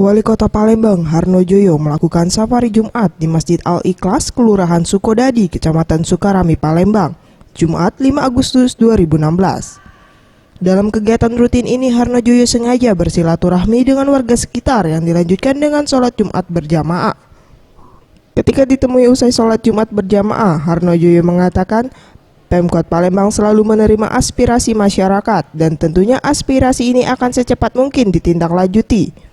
Wali Kota Palembang, Harnojoyo, melakukan safari Jumat di Masjid Al-Ikhlas, Kelurahan Sukodadi, Kecamatan Sukarami, Palembang, Jumat 5 Agustus 2016. Dalam kegiatan rutin ini, Harnojoyo sengaja bersilaturahmi dengan warga sekitar yang dilanjutkan dengan sholat Jumat berjamaah. Ketika ditemui usai sholat Jumat berjamaah, Harnojoyo mengatakan, Pemkot Palembang selalu menerima aspirasi masyarakat dan tentunya aspirasi ini akan secepat mungkin ditindaklanjuti.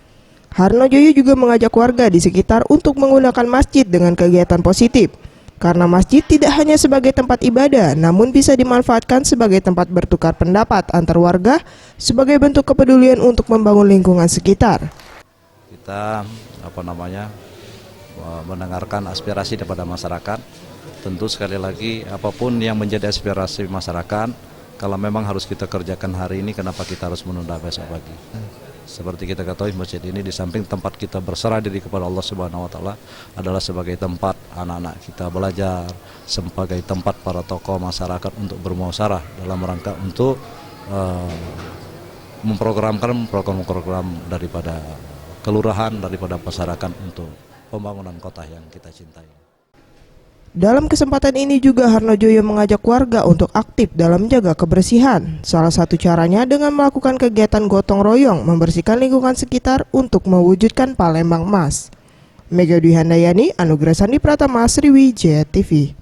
Harnojoyo juga mengajak warga di sekitar untuk menggunakan masjid dengan kegiatan positif, karena masjid tidak hanya sebagai tempat ibadah, namun bisa dimanfaatkan sebagai tempat bertukar pendapat antar warga sebagai bentuk kepedulian untuk membangun lingkungan sekitar. Kita mendengarkan aspirasi daripada masyarakat. Tentu sekali lagi apapun yang menjadi aspirasi masyarakat, kalau memang harus kita kerjakan hari ini, kenapa kita harus menunda besok pagi? Seperti kita ketahui, masjid ini di samping tempat kita berserah diri kepada Allah Subhanahu wa Ta'ala adalah sebagai tempat anak-anak kita belajar, sebagai tempat para tokoh masyarakat untuk bermusyawarah dalam rangka untuk memprogramkan program-program daripada kelurahan, daripada masyarakat untuk pembangunan kota yang kita cintai. Dalam kesempatan ini juga Harnojoyo mengajak warga untuk aktif dalam menjaga kebersihan. Salah satu caranya dengan melakukan kegiatan gotong royong membersihkan lingkungan sekitar untuk mewujudkan Palembang Emas. Mega Dwi Handayani, Anugerah Sandi Pratama, Sriwijaya TV.